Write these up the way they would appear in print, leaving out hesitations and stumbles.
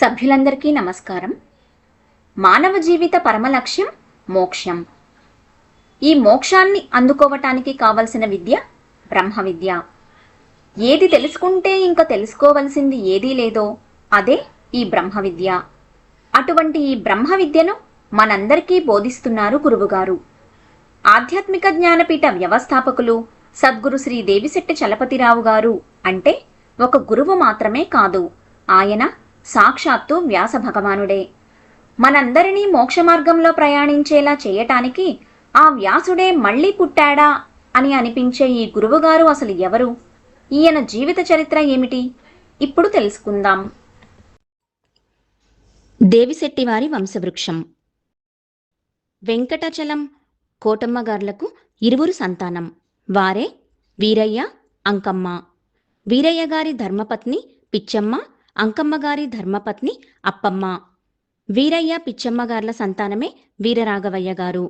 సభ్యులందరికీ నమస్కారం. మానవ జీవిత పరమ లక్ష్యం మోక్షం. ఈ మోక్షాన్ని అందుకోవటానికి కావలసిన విద్య బ్రహ్మ విద్య. ఏది తెలుసుకుంటే ఇంకా తెలుసుకోవలసింది ఏదీ లేదో అదే ఈ బ్రహ్మ విద్య. అటువంటి ఈ బ్రహ్మ విద్యను మనందరికీ బోధిస్తున్నారు గురువుగారు. ఆధ్యాత్మిక జ్ఞానపీఠ వ్యవస్థాపకులు సద్గురు శ్రీ దేవిశెట్టి చలపతిరావు గారు అంటే ఒక గురువు మాత్రమే కాదు, ఆయన సాక్షాత్తు వ్యాస భగవానుడే. మనందరినీ మోక్ష మార్గంలో ప్రయాణించేలా చేయటానికి ఆ వ్యాసుడే మళ్ళీ పుట్టాడా అని అనిపించే ఈ గురువుగారు అసలు ఎవరు? ఈయన జీవిత చరిత్ర ఏమిటి? ఇప్పుడు తెలుసుకుందాం. దేవిశెట్టివారి వంశవృక్షం. వెంకటాచలం కోటమ్మగార్లకు ఇరువురు సంతానం. వారే వీరయ్య, అంకమ్మ. వీరయ్య గారి ధర్మపత్ని పిచ్చమ్మ, అంకమ్మగారి ధర్మపత్ని అప్పమ్మ. వీరయ్య పిచ్చమ్మగార్ల సంతానమే వీరరాఘవయ్య గారు.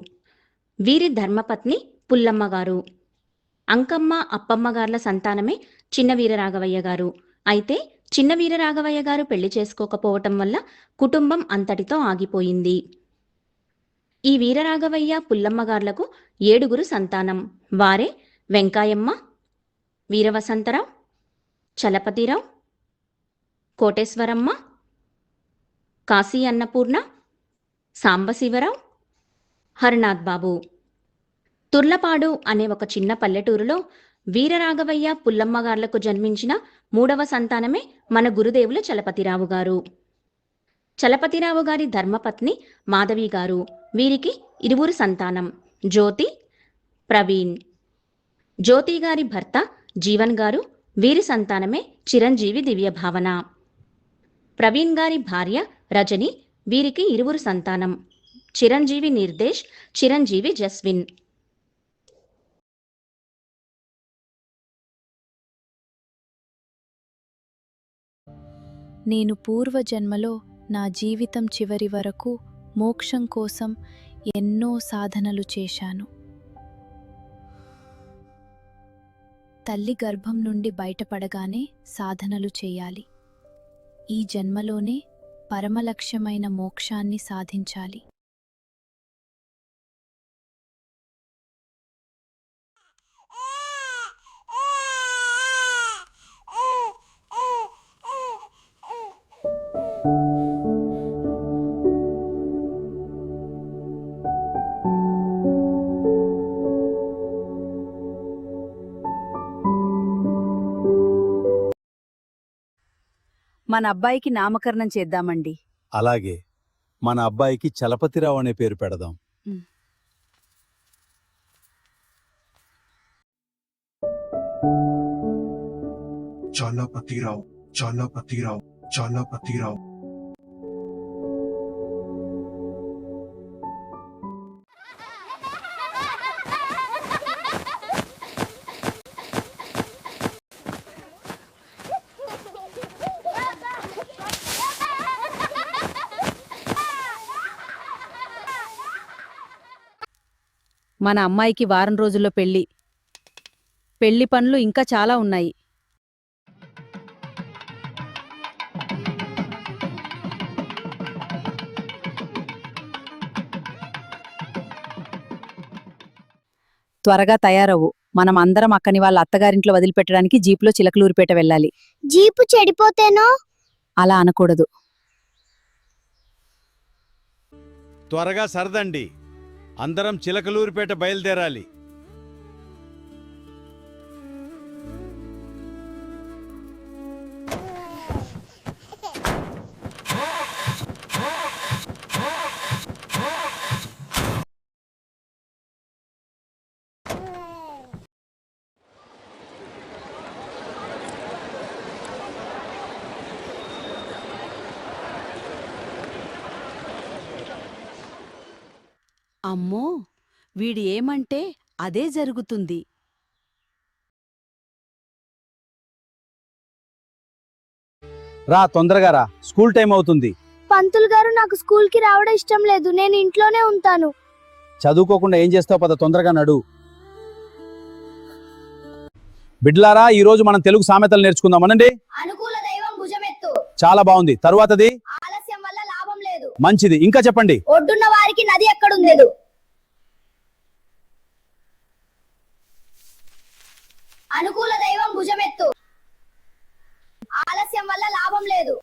వీరి ధర్మపత్ని పుల్లమ్మగారు. అంకమ్మ అప్పమ్మగార్ల సంతానమే చిన్న వీరరాఘవయ్య గారు. అయితే చిన్న వీరరాఘవయ్య గారు పెళ్లి చేసుకోకపోవటం వల్ల కుటుంబం అంతటితో ఆగిపోయింది. ఈ వీరరాఘవయ్య పుల్లమ్మగార్లకు 7 సంతానం. వారే వెంకాయమ్మ, వీరవసంతరావు, చలపతిరావు, కోటేశ్వరమ్మ, కాశీ అన్నపూర్ణ, సాంబశివరావు, హరినాథ్ బాబు. తుర్లపాడు అనే ఒక చిన్న పల్లెటూరులో వీరరాఘవయ్య పుల్లమ్మగార్లకు జన్మించిన 3వ సంతానమే మన గురుదేవులు చలపతిరావు గారు. చలపతిరావు గారి ధర్మపత్ని మాధవి గారు. వీరికి 2 సంతానం, జ్యోతి, ప్రవీణ్. జ్యోతి గారి భర్త జీవన్ గారు. వీరి సంతానమే చిరంజీవి దివ్యభావన. ప్రవీణ్ గారి భార్య రజని. వీరికి 2 సంతానం, చిరంజీవి నిర్దేశ్, చిరంజీవి జస్విన్. నేను పూర్వజన్మలో నా జీవితం చివరి వరకు మోక్షం కోసం ఎన్నో సాధనలు చేశాను. తల్లి గర్భం నుండి బయటపడగానే సాధనలు చేయాలి. ఈ జన్మలోనే పరమలక్ష్యమైన మోక్షాన్ని సాధించాలి. మన అబ్బాయికి నామకరణం చేద్దామండి. అలాగే, మన అబ్బాయికి చలపతిరావు అనే పేరు పెడదాం. చలపతిరావు, చలపతిరావు, చలపతిరావు. మన అమ్మాయికి వారం రోజుల్లో పెళ్లి. పెళ్లి పనులు ఇంకా చాలా ఉన్నాయి. త్వరగా తయారవు. మనం అందరం అక్కని వాళ్ళ అత్తగారింట్లో వదిలిపెట్టడానికి జీపులో చిలకలూరిపేట వెళ్ళాలి. జీపు చెడిపోతేనో? అలా అనకూడదు. త్వరగా సరదండి, అందరం చిలకలూరిపేట బయలుదేరాలి. అమ్మో, వీడి ఏమంటే అదే జరుగుతుంది. రా, తొందరగా రా, స్కూల్ టైం అవుతుంది. పంతులు గారు, నాకు స్కూల్ కి రావడం ఇష్టం లేదు. నేను ఇంట్లోనే ఉంటాను. చదువుకోకుండా ఏం చేస్తావు? పద, తొందరగా నడు. బిడ్లారా, ఈ రోజు మనం తెలుగు సామెతలు నేర్చుకుందాం. అనండి. అనుకూల దైవం భుజమెత్తు. చాలా బాగుంది. తరువాతది ఆలస్యం వల్ల లాభం లేదు. మంచిది. ఇంకా చెప్పండి. ఒడ్డున్న వారికి నది ఎక్కడుంది? అనుకూల దైవం భుజమెత్తు. ఆలస్యం వల్ల లాభం లేదు.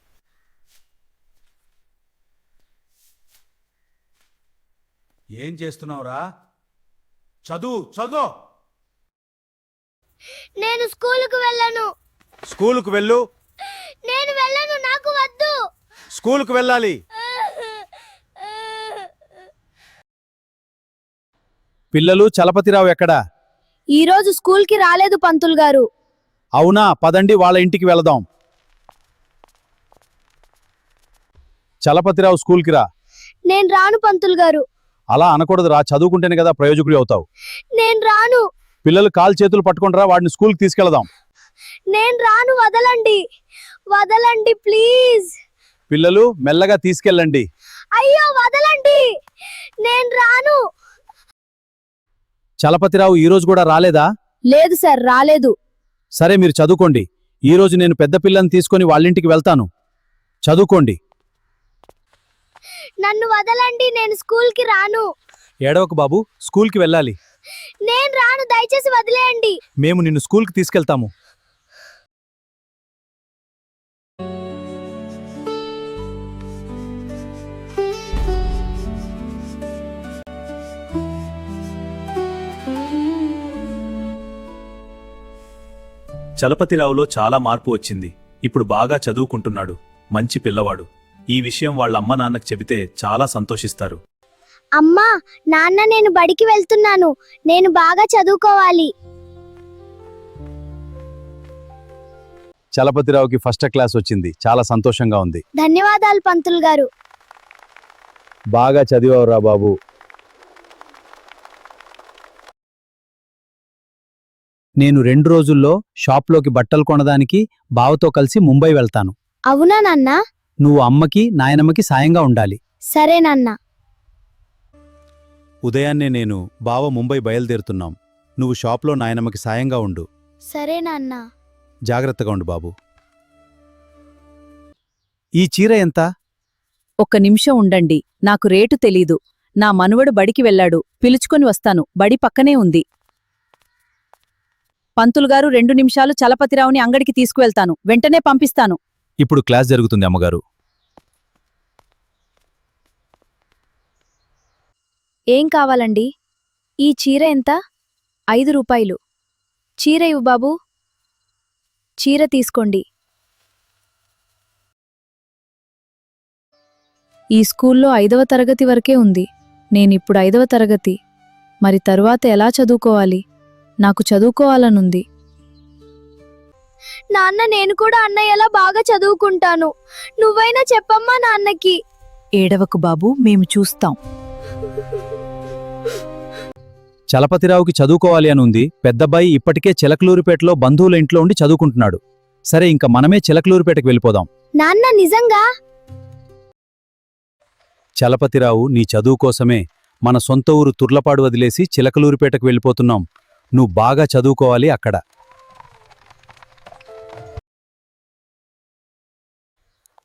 ఏం చేస్తున్నావురా? చదువు చదువు. నేను స్కూలుకు వెళ్ళను. స్కూలుకు వెళ్ళు. నేను వెళ్ళను, నాకు వద్దు. స్కూలుకు వెళ్ళాలి. పిల్లలు, చలపతిరావు ఎక్కడా? ఈ రోజు స్కూల్ కి రాలేదు పంతులు గారు. అవునా? పదండి వాళ్ళ ఇంటికి వెళదాం. చలపతిరావు స్కూల్కి రా. నేను రాను పంతులు గారు. అలా అనకూడదురా, చదువుకుంటేనే కదా ప్రయోజకుడి అవుతావు. నేను రాను. పిల్లలు కాలు చేతులు పట్టుకుంటారా, వాడిని స్కూల్కి తీసుకెళదాం. నేను రాను, వదలండి. వదలండి ప్లీజ్. పిల్లలు మెల్లగా తీసుకెళ్ళండి. అయ్యో వదలండి, నేను రాను. చలపతిరావు ఈ రోజు కూడా రాలేదా? లేదు సార్, రాలేదు. సరే, మీరు చదువుకోండి. ఈ రోజు నేను పెద్ద పిల్లని తీసుకొని వాళ్ళింటికి వెళ్తాను. చదువుకోండి. నన్ను వదలండి, నేను స్కూల్ కి రాను. ఏడవకు బాబు, స్కూల్కి వెళ్ళాలి. నేను రాను, దయచేసి వదిలేయండి. మేము నిన్ను స్కూల్కి తీసుకెళ్తాము. చలపతిరావులో చాలా మార్పు వచ్చింది. ఇప్పుడు బాగా చదువుకుంటున్నాడు. మంచి పిల్లవాడు. ఈ విషయం వాళ్ళ అమ్మ నాన్నకు చెబితే చాలా సంతోషిస్తారు. అమ్మా, నాన్న, నేను బడికి వెళ్తున్నాను. నేను బాగా చదువుకోవాలి. చలపతిరావుకి ఫస్ట్ క్లాస్ వచ్చింది. చాలా సంతోషంగా ఉంది. ధన్యవాదాలు పంతులు గారు. బాగా చదివావురా బాబు. నేను 2 రోజుల్లో షాప్లోకి బట్టలు కొనడానికి బావతో కలిసి ముంబై వెళ్తాను. అవునా నాన్న? నువ్వు అమ్మకి నాయనమ్మకి సాయంగా ఉండాలి. సరే నాన్న. ఉదయాన్నే నేను బావ ముంబై బయలుదేరుతున్నాం. నువ్వు షాప్లో నాయనమ్మకి సాయంగా ఉండు. సరే నాన్న. జాగ్రత్తగా ఉండు బాబు. ఈ చీర ఎంత? ఒక్క నిమిషం ఉండండి, నాకు రేటు తెలీదు. నా మనువడు బడికి వెళ్ళాడు, పిలుచుకొని వస్తాను. బడి పక్కనే ఉంది. పంతులుగారు 2 నిమిషాలు చలపతిరావుని అంగడికి తీసుకువెళ్తాను. వెంటనే పంపిస్తాను. ఇప్పుడు క్లాస్ జరుగుతుంది అమ్మగారు. ఏం కావాలండి? ఈ చీర ఎంత? 5 రూపాయలు. చీర ఇవ్వు బాబూ. చీర తీసుకోండి. ఈ స్కూల్లో 5వ తరగతి వరకే ఉంది. నేనిప్పుడు 5వ తరగతి. మరి తరువాత ఎలా చదువుకోవాలి? నాకు చదువుకోవాలనుంది. నాన్న, నేను కూడా అన్నయ్యలా బాగా చదువుకుంటాను. నువ్వైనా చెప్పమ్మా నాన్నకి. ఏడవకు బాబూ, మేము చూస్తాం. చలపతిరావుకి చదువుకోవాలి అని ఉంది. పెద్దబ్బాయి ఇప్పటికే చిలకలూరిపేటలో బంధువుల ఇంట్లో ఉండి చదువుకుంటున్నాడు. సరే, ఇంక మనమే చిలకలూరిపేటకు వెళ్ళిపోదాం. నాన్న, నిజంగా? చలపతిరావు, నీ చదువు కోసమే మన సొంత ఊరు తుర్లపాడు వదిలేసి చిలకలూరిపేటకు వెళ్ళిపోతున్నాం. నువ్వు బాగా చదువుకోవాలి అక్కడ.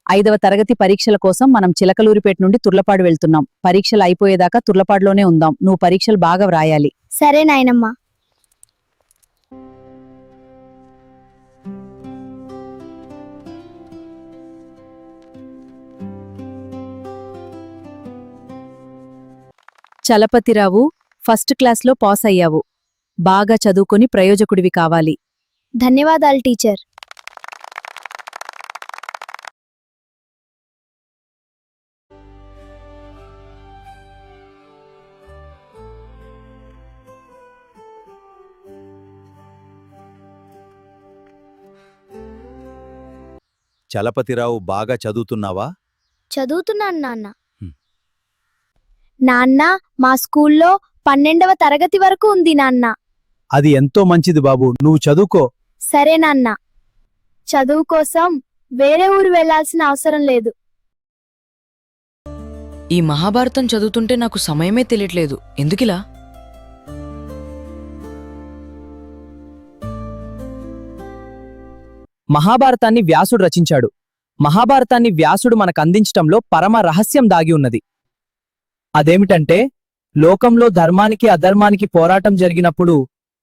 ఐదవ తరగతి పరీక్షల కోసం మనం చిలకలూరిపేట నుండి తుర్లపాడు వెళ్తున్నాం. పరీక్షలు అయిపోయేదాకా తుర్లపాడులోనే ఉందాం. నువ్వు పరీక్షలు బాగా వ్రాయాలి. సరే నాయనమ్మా. చలపతిరావు, ఫస్ట్ క్లాస్లో పాస్ అయ్యావు. బాగా చదువుకొని ప్రయోజకుడివి కావాలి. ధన్యవాదాలు టీచర్. చలపతిరావు, బాగా చదువుతున్నావా? చదువుతున్నాను నాన్న. నాన్న, మా స్కూల్లో 12వ తరగతి వరకు ఉంది నాన్న. అది ఎంతో మంచిది బాబు, నువ్వు చదువుకో. సరే నాన్న. చదువు కోసం వేరే ఊరు వెళ్లాల్సిన అవసరం లేదు. ఈ మహాభారతం చదువుతుంటే నాకు సమయమే తెలియట్లేదు. ఎందుకిలా? మహాభారతాన్ని వ్యాసుడు రచించాడు. మహాభారతాన్ని వ్యాసుడు మనకు అందించటంలో పరమ రహస్యం దాగి ఉన్నది. అదేమిటంటే, లోకంలో ధర్మానికి అధర్మానికి పోరాటం జరిగినప్పుడు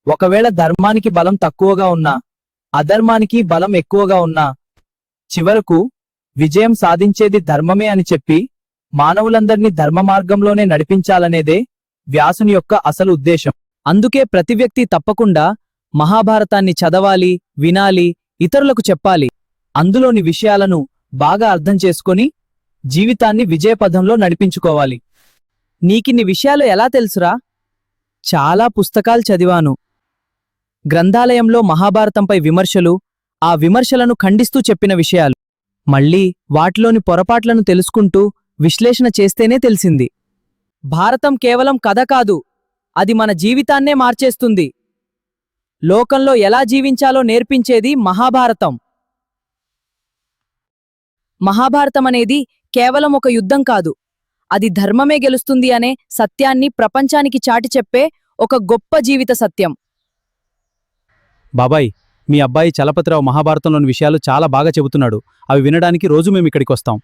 ఒకవేళ ధర్మానికి బలం తక్కువగా ఉన్నా, అధర్మానికి బలం ఎక్కువగా ఉన్నా, చివరకు విజయం సాధించేది ధర్మమే అని చెప్పి మానవులందర్నీ ధర్మ మార్గంలోనే నడిపించాలనేదే వ్యాసుని యొక్క అసలు ఉద్దేశం. అందుకే ప్రతి వ్యక్తి తప్పకుండా మహాభారతాన్ని చదవాలి, వినాలి, ఇతరులకు చెప్పాలి. అందులోని విషయాలను బాగా అర్థం చేసుకొని జీవితాన్ని విజయపథంలో నడిపించుకోవాలి. నీకిన్ని విషయాలు ఎలా తెలుసురా? చాలా పుస్తకాలు చదివాను. గ్రంథాలయంలో మహాభారతంపై విమర్శలు, ఆ విమర్శలను ఖండిస్తూ చెప్పిన విషయాలు, మళ్ళీ వాటిలోని పొరపాట్లను తెలుసుకుంటూ విశ్లేషణ చేస్తేనే తెలిసింది. భారతం కేవలం కథ కాదు, అది మన జీవితాన్నే మార్చేస్తుంది. లోకంలో ఎలా జీవించాలో నేర్పించేది మహాభారతం. మహాభారతమనేది కేవలం ఒక యుద్ధం కాదు, అది ధర్మమే గెలుస్తుంది అనే సత్యాన్ని ప్రపంచానికి చాటి చెప్పే ఒక గొప్ప జీవిత సత్యం. బాబాయ్, మీ అబ్బాయి చలపతిరావు మహాభారతంలోని విషయాలు చాలా బాగా చెబుతున్నాడు. అవి వినడానికి రోజు మేము ఇక్కడికి వస్తాం.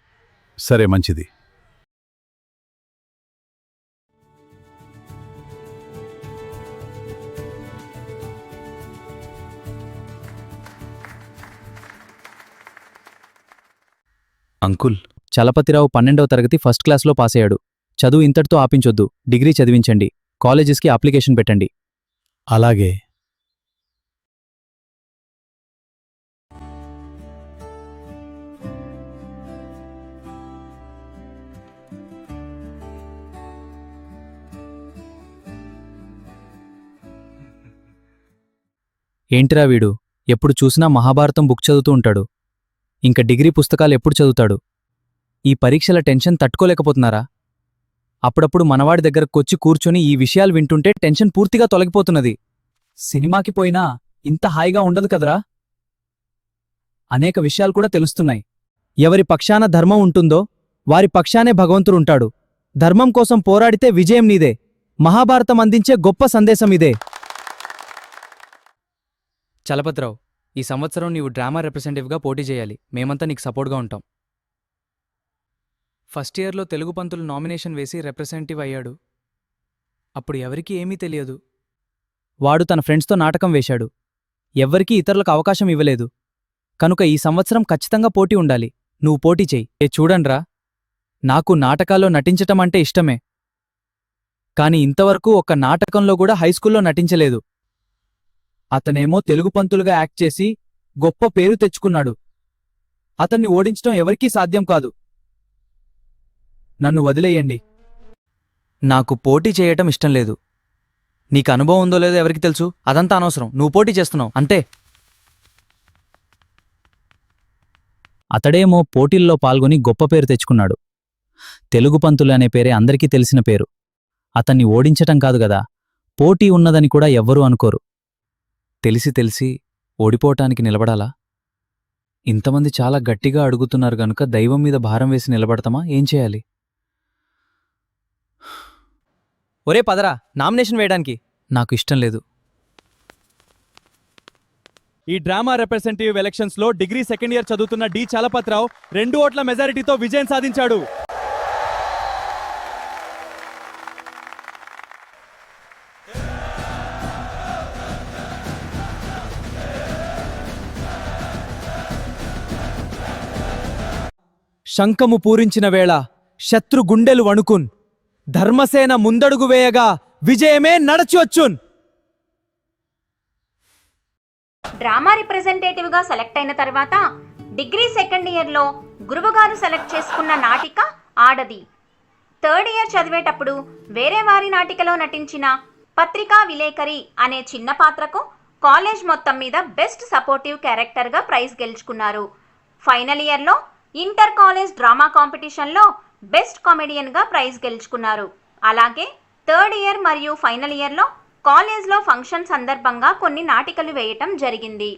సరే, మంచిది. అంకుల్, చలపతిరావు 12వ తరగతి ఫస్ట్ క్లాస్లో పాసయ్యాడు. చదువు ఇంతటితో ఆపించొద్దు, డిగ్రీ చదివించండి, కాలేజెస్కి అప్లికేషన్ పెట్టండి. అలాగే. ఏంటిరా వీడు, ఎప్పుడు చూసినా మహాభారతం బుక్ చదువుతూ ఉంటాడు. ఇంక డిగ్రీ పుస్తకాలు ఎప్పుడు చదువుతాడు? ఈ పరీక్షల టెన్షన్ తట్టుకోలేకపోతున్నారా? అప్పుడప్పుడు మనవాడి దగ్గరకొచ్చి కూర్చొని ఈ విషయాలు వింటుంటే టెన్షన్ పూర్తిగా తొలగిపోతున్నది. సినిమాకి పోయినా ఇంత హాయిగా ఉండదు కదరా? అనేక విషయాలు కూడా తెలుస్తున్నాయి. ఎవరి పక్షాన ధర్మం ఉంటుందో వారి పక్షానే భగవంతుడుంటాడు. ధర్మం కోసం పోరాడితే విజయం నీదే. మహాభారతం అందించే గొప్ప సందేశం ఇదే. చలపతిరావు, ఈ సంవత్సరం నీవు డ్రామా రిప్రజెంటేటివ్గా పోటీ చేయాలి. మేమంతా నీకు సపోర్ట్గా ఉంటాం. ఫస్ట్ ఇయర్లో తెలుగు పంతులు నామినేషన్ వేసి రిప్రజెంటేటివ్ అయ్యాడు. అప్పుడు ఎవరికీ ఏమీ తెలియదు. వాడు తన ఫ్రెండ్స్తో నాటకం వేశాడు. ఎవ్వరికీ ఇతరులకు అవకాశం ఇవ్వలేదు. కనుక ఈ సంవత్సరం ఖచ్చితంగా పోటీ ఉండాలి. నువ్వు పోటీ చెయ్యి. చూడండ్రా, నాకు నాటకాల్లో నటించటం అంటే ఇష్టమే. కాని ఇంతవరకు ఒక్క నాటకంలో కూడా హైస్కూల్లో నటించలేదు. అతనేమో తెలుగు పంతులుగా యాక్ట్ చేసి గొప్ప పేరు తెచ్చుకున్నాడు. అతన్ని ఓడించడం ఎవరికీ సాధ్యం కాదు. నన్ను వదిలేయండి. నాకు పోటీ చేయటం ఇష్టం లేదు. నీకు అనుభవం ఉందో లేదో ఎవరికి తెలుసు? అదంతా అనవసరం. నువ్వు పోటీ చేస్తున్నావు అంతే. అతడేమో పోటీల్లో పాల్గొని గొప్ప పేరు తెచ్చుకున్నాడు. తెలుగు పంతులు అనే పేరే అందరికీ తెలిసిన పేరు. అతన్ని ఓడించటం కాదు గదా, పోటీ ఉన్నదని కూడా ఎవ్వరూ అనుకోరు. తెలిసి ఓడిపోవటానికి నిలబడాలా? ఇంతమంది చాలా గట్టిగా అడుగుతున్నారు గనుక దైవం మీద భారం వేసి నిలబడతామా? ఏం చేయాలి? ఒరే పదరా, నామినేషన్ వేయడానికి. నాకు ఇష్టం లేదు. ఈ డ్రామా రిప్రజెంటేటివ్ ఎలక్షన్స్లో డిగ్రీ సెకండ్ ఇయర్ చదువుతున్న డి చలపతిరావు 2 ఓట్ల మెజారిటీతో విజయం సాధించాడు. శంఖము పూరించిన వేళ శత్రు గుండెలు వణుకున్, ధర్మసేన ముందడుగు వేయగా విజయమే నడచొచ్చున్. డ్రామా రిప్రజెంటేటివ్గా సెలెక్ట్ అయిన తర్వాత డిగ్రీ సెకండ్ ఇయర్లో గురువుగారు సెలెక్ట్ చేసుకున్న నాటిక ఆడది. థర్డ్ ఇయర్ చదివేటప్పుడు వేరే వారి నాటికలో నటించిన పత్రికా విలేకరి అనే చిన్న పాత్రకు కాలేజ్ మొత్తం మీద బెస్ట్ సపోర్టివ్ క్యారెక్టర్గా ప్రైజ్ గెలుచుకున్నారు. ఫైనల్ ఇయర్లో ఇంటర్ కాలేజ్ డ్రామా కాంపిటీషన్లో బెస్ట్ కామెడియన్గా ప్రైజ్ గెలుచుకున్నారు. అలాగే థర్డ్ ఇయర్ మరియు ఫైనల్ ఇయర్లో కాలేజ్లో ఫంక్షన్ సందర్భంగా కొన్ని నాటికలు వేయటం జరిగింది.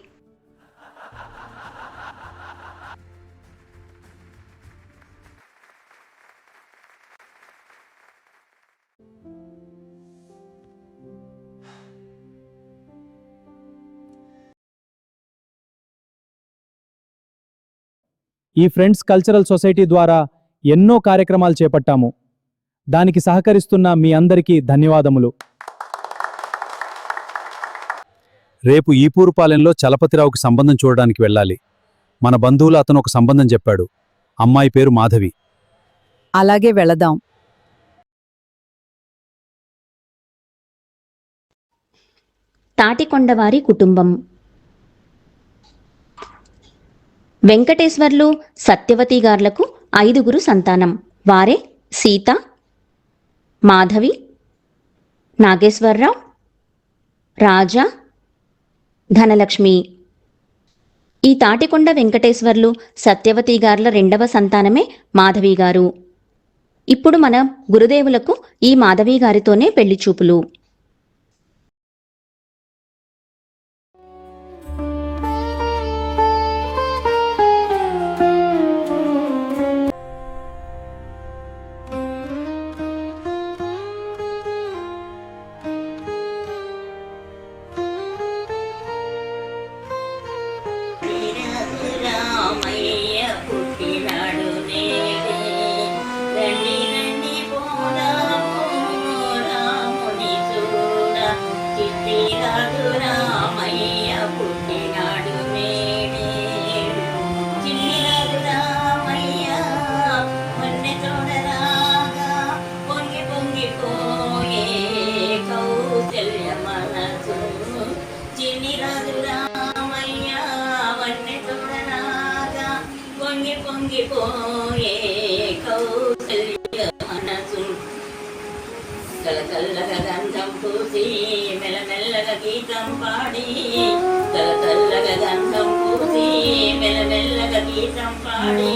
ఈ ఫ్రెండ్స్ కల్చరల్ సొసైటీ ద్వారా ఎన్నో కార్యక్రమాలు చేపట్టాము. దానికి సహకరిస్తున్న మీ అందరికీ ధన్యవాదములు. రేపు ఈపూరుపాలెంలో చలపతిరావుకి సంబంధం చూడడానికి వెళ్ళాలి. మన బంధువులు అతను ఒక సంబంధం చెప్పాడు. అమ్మాయి పేరు మాధవి. అలాగే వెళదాం. తాటికొండవారి కుటుంబం. వెంకటేశ్వర్లు, సత్యవతి గార్లకు 5 సంతానం. వారే సీత, మాధవి, నాగేశ్వరరావు, రాజా, ధనలక్ష్మి. ఈ తాటికొండ వెంకటేశ్వర్లు, సత్యవతి గార్ల 2వ సంతానమే మాధవి గారు. ఇప్పుడు మన గురుదేవులకు ఈ మాధవి గారితోనే పెళ్లి చూపులు. పొంగిపోయే కౌసల్య మనసు కలకల్లగా గంధం పూసి మెల్లమెల్లగా గీతం పాడి కలకల్లగా గంధం పూసి మెల్లమెల్లగా గీతం పాడి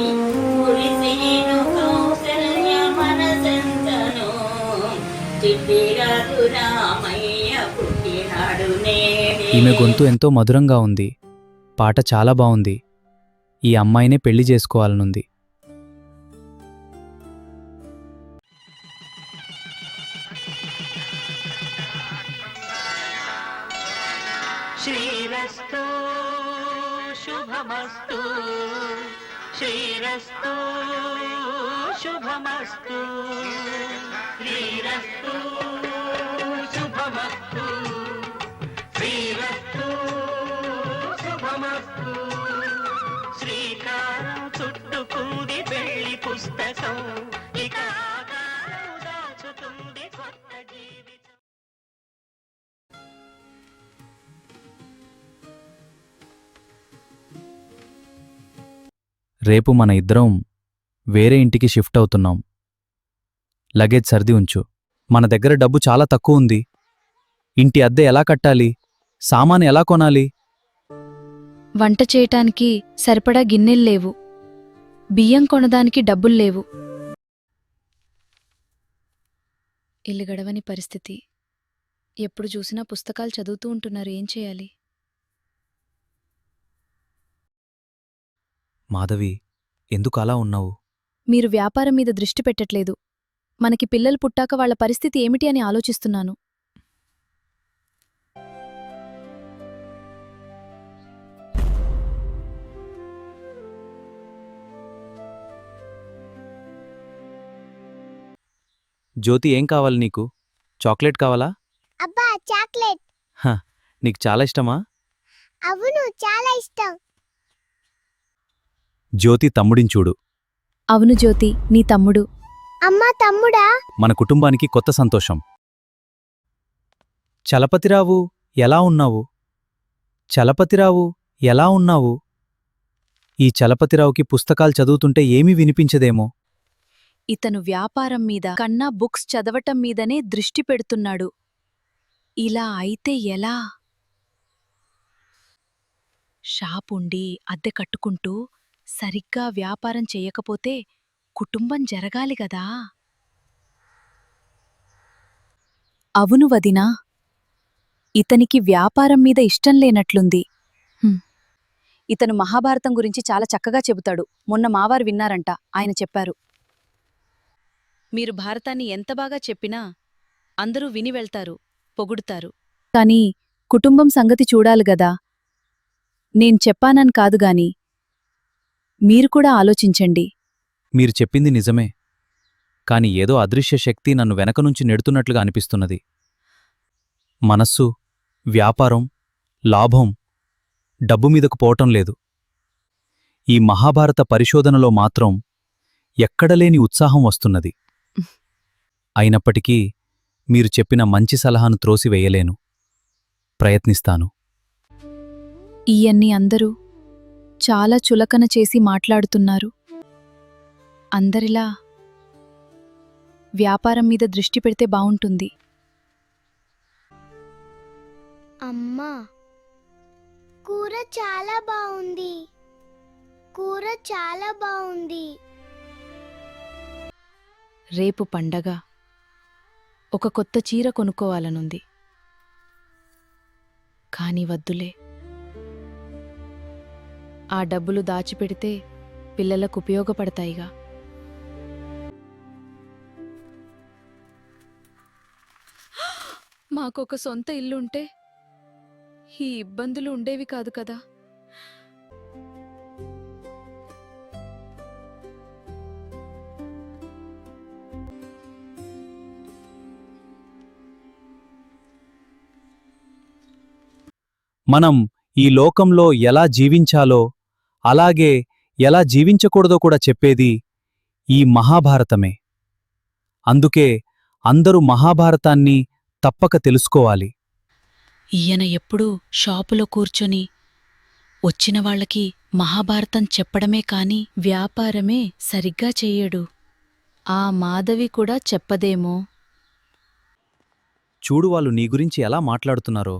మురిసేను కౌసల్య మనసంతను చిట్టిరాదు రామయ్య పుట్టినాడు నేడే. ఈమె గొంతు ఎంతో మధురంగా ఉంది. పాట చాలా బావుంది. ఈ అమ్మాయినే పెళ్లి చేసుకోవాలనుంది. శ్రీరస్తు శుభమస్తు, శ్రీరస్తు శుభమస్తు, శ్రీరస్తు శుభమస్తు, శ్రీరస్తు శుభమస్తు. శ్రీకారం చుట్టుకుంది పెళ్లి పుస్తకం, ఇక ఆకారం దాచుతుంది కొత్త జీవితం. రేపు మన ఇద్దరం వేరే ఇంటికి షిఫ్ట్ అవుతున్నాం. లగేజ్ సర్ది ఉంచు. మన దగ్గర డబ్బు చాలా తక్కువ ఉంది. ఇంటి అద్దె ఎలా కట్టాలి? సామాను ఎలా కొనాలి? వంట చేయటానికి సరిపడా గిన్నెల్లేవు. బియ్యం కొనడానికి డబ్బుల్లేవు. ఇల్లు గడవని పరిస్థితి. ఎప్పుడు చూసినా పుస్తకాలు చదువుతూ ఉంటున్నారు. ఏం చేయాలి? మాధవి, ఎందుకు అలా ఉన్నావు? మీరు వ్యాపారం మీద దృష్టి పెట్టట్లేదు. మనకి పిల్లలు పుట్టాక వాళ్ల పరిస్థితి ఏమిటి అని ఆలోచిస్తున్నాను. జ్యోతి, ఏం కావాలి నీకు? చాక్లెట్ కావాలా? అబ్బా చాక్లెట్. నీకు చాలా ఇష్టమా? అవును, చాలా ఇష్టం. జ్యోతి తమ్ముడిని చూడు. అవును జ్యోతి, నీ తమ్ముడు. అమ్మా తమ్ముడా? మన కుటుంబానికి కొత్త సంతోషం. చలపతిరావు, ఎలా ఉన్నావు? చలపతిరావు, ఎలా ఉన్నావు? ఈ చలపతిరావుకి పుస్తకాలు చదువుతుంటే ఏమీ వినిపించదేమో. ఇతను వ్యాపారం మీద కన్నా బుక్స్ చదవటం మీదనే దృష్టి పెడుతున్నాడు. ఇలా అయితే ఎలా? షాపుండి అద్దె కట్టుకుంటూ సరిగ్గా వ్యాపారం చెయ్యకపోతే కుటుంబం జరగాలి గదా. అవును వదినా, ఇతనికి వ్యాపారం మీద ఇష్టం లేనట్లుంది. ఇతను మహాభారతం గురించి చాలా చక్కగా చెబుతాడు. మొన్న మావారు విన్నారంట, ఆయన చెప్పారు. మీరు భారతాన్ని ఎంత బాగా చెప్పినా అందరూ విని వెళ్తారు, పొగుడుతారు. కాని కుటుంబం సంగతి చూడాలి గదా. నేను చెప్పానని కాదుగాని మీరు కూడా ఆలోచించండి. మీరు చెప్పింది నిజమే, కాని ఏదో అదృశ్య శక్తి నన్ను వెనక నుంచి నెడుతున్నట్లుగా అనిపిస్తున్నది. మనస్సు, వ్యాపారం, లాభం, డబ్బు మీదకు పోవటం లేదు. ఈ మహాభారత పరిశోధనలో మాత్రం ఎక్కడలేని ఉత్సాహం వస్తున్నది. అయినప్పటికీ మీరు చెప్పిన మంచి సలహాను త్రోసివేయలేను. ప్రయత్నిస్తాను. ఈయన్ని అందరూ చాలా చులకన చేసి మాట్లాడుతున్నారు. అందరిలా వ్యాపారం మీద దృష్టి పెడితే బావుంటుంది. అమ్మా, కూర చాలా బాగుంది. కూర చాలా బాగుంది. రేపు పండగ. ఒక కొత్త చీర కొనుక్కోవాలనుంది. కాని వద్దులే. ఆ డబ్బులు దాచిపెడితే పిల్లలకు ఉపయోగపడతాయిగా. మాకొక సొంత ఇల్లుంటే ఈ ఇబ్బందులు ఉండేవి కాదు కదా. మనం ఈ లోకంలో ఎలా జీవించాలో, అలాగే ఎలా జీవించకూడదో కూడా చెప్పేది ఈ మహాభారతమే. అందుకే అందరూ మహాభారతాన్ని తప్పక తెలుసుకోవాలి. ఈయన ఎప్పుడూ షాపులో కూర్చొని వచ్చిన వాళ్ళకి మహాభారతం చెప్పడమే కాని వ్యాపారమే సరిగ్గా చెయ్యడు. ఆ మాధవి కూడా చెప్పదేమో. చూడు వాళ్ళు నీ గురించి ఎలా మాట్లాడుతున్నారో.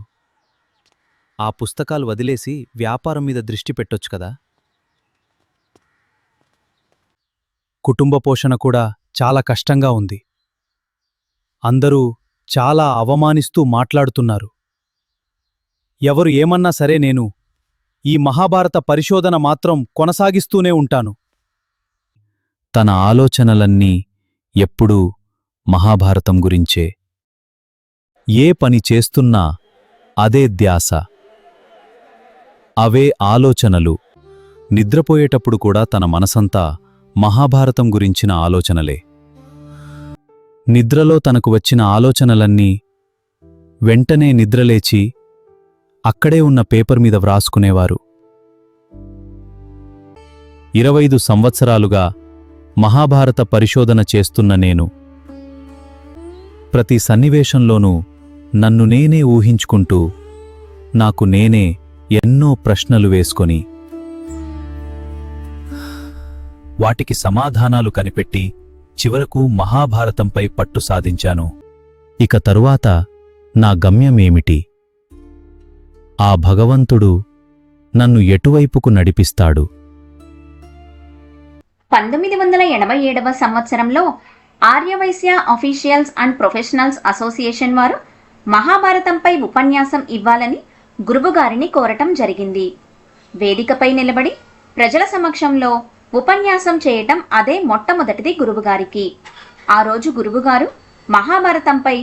ఆ పుస్తకాలు వదిలేసి వ్యాపారం మీద దృష్టి పెట్టొచ్చు కదా. కుటుంబ పోషణ కూడా చాలా కష్టంగా ఉంది. అందరూ చాలా అవమానిస్తూ మాట్లాడుతున్నారు. ఎవరు ఏమన్నా సరే నేను ఈ మహాభారత పరిశోధన మాత్రం కొనసాగిస్తూనే ఉంటాను. తన ఆలోచనలన్నీ ఎప్పుడూ మహాభారతం గురించే. ఏ పని చేస్తున్నా అదే ధ్యాస, అవే ఆలోచనలు. నిద్రపోయేటప్పుడు కూడా తన మనసంతా మహాభారతం గురించిన ఆలోచనలే. నిద్రలో తనకు వచ్చిన ఆలోచనలన్నీ వెంటనే నిద్రలేచి అక్కడే ఉన్న పేపర్ మీద వ్రాసుకునేవారు. 25 సంవత్సరాలుగా మహాభారత పరిశోధన చేస్తున్న నేను ప్రతి సన్నివేశంలోనూ నన్ను నేనే ఊహించుకుంటూ నాకు నేనే ఎన్నో ప్రశ్నలు వేసుకొని వాటికి సమాధానాలు కనిపెట్టి చివరకు మహాభారతంపై పట్టు సాధించాను. ఇక తరువాత నా గమ్యమేమిటి? ఆ భగవంతుడు నన్ను ఎటువైపుకు నడిపిస్తాడు? 1987వ సంవత్సరంలో Aryavysya officials and professionals association వారు మహాభారతంపై ఉపన్యాసం ఇవ్వాలని గురువుగారిని కోరటం జరిగింది. వేదికపై నిలబడి ప్రజల సమక్షంలో ఉపన్యాసం చేయటం అదే మొట్టమొదటిది గురువుగారికి. ఆ రోజు గురువుగారు మహాభారతంపై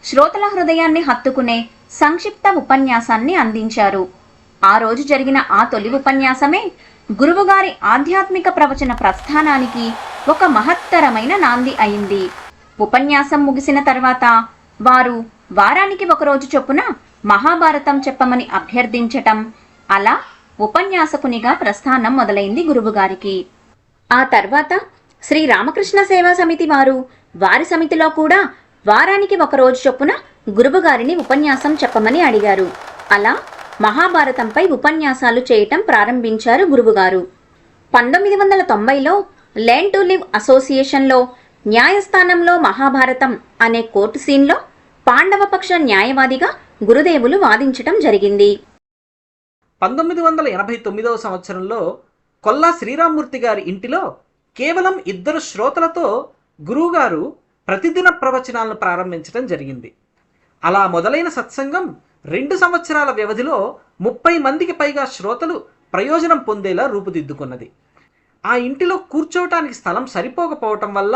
శ్రోతల హృదయాన్ని హత్తుకునే సంక్షిప్త ఉపన్యాసాన్ని అందించారు. ఆ రోజు జరిగిన ఆ తొలి ఉపన్యాసమే గురువుగారి ఆధ్యాత్మిక ప్రవచన ప్రస్థానానికి ఒక మహత్తరమైన నాంది అయింది. ఉపన్యాసం ముగిసిన తర్వాత వారు వారానికి ఒకరోజు చొప్పున మహాభారతం చెప్పమని అభ్యర్థించటం, అలా ఉపన్యాసకునిగా ప్రస్థానం మొదలైంది గురువుగారికి. ఆ తర్వాత శ్రీ రామకృష్ణ సేవా సమితి వారు వారి సమితిలో కూడా వారానికి ఒకరోజు చొప్పున గురువుగారిని ఉపన్యాసం చెప్పమని అడిగారు. అలా మహాభారతంపై ఉపన్యాసాలు చేయటం ప్రారంభించారు గురువుగారు. 1990లో లెర్న్ టు లివ్ అసోసియేషన్లో న్యాయస్థానంలో మహాభారతం అనే కోర్టు సీన్లో పాండవపక్ష న్యాయవాదిగా గురుదేవులు వాదించటం జరిగింది. 1989వ సంవత్సరంలో కొల్లా శ్రీరామ్మూర్తి గారి ఇంటిలో కేవలం 2 శ్రోతలతో గురువుగారు ప్రతిదిన ప్రవచనాలను ప్రారంభించడం జరిగింది. అలా మొదలైన సత్సంగం 2 సంవత్సరాల వ్యవధిలో 30 మందికి పైగా శ్రోతలు ప్రయోజనం పొందేలా రూపుదిద్దుకున్నది. ఆ ఇంటిలో కూర్చోవటానికి స్థలం సరిపోకపోవటం వల్ల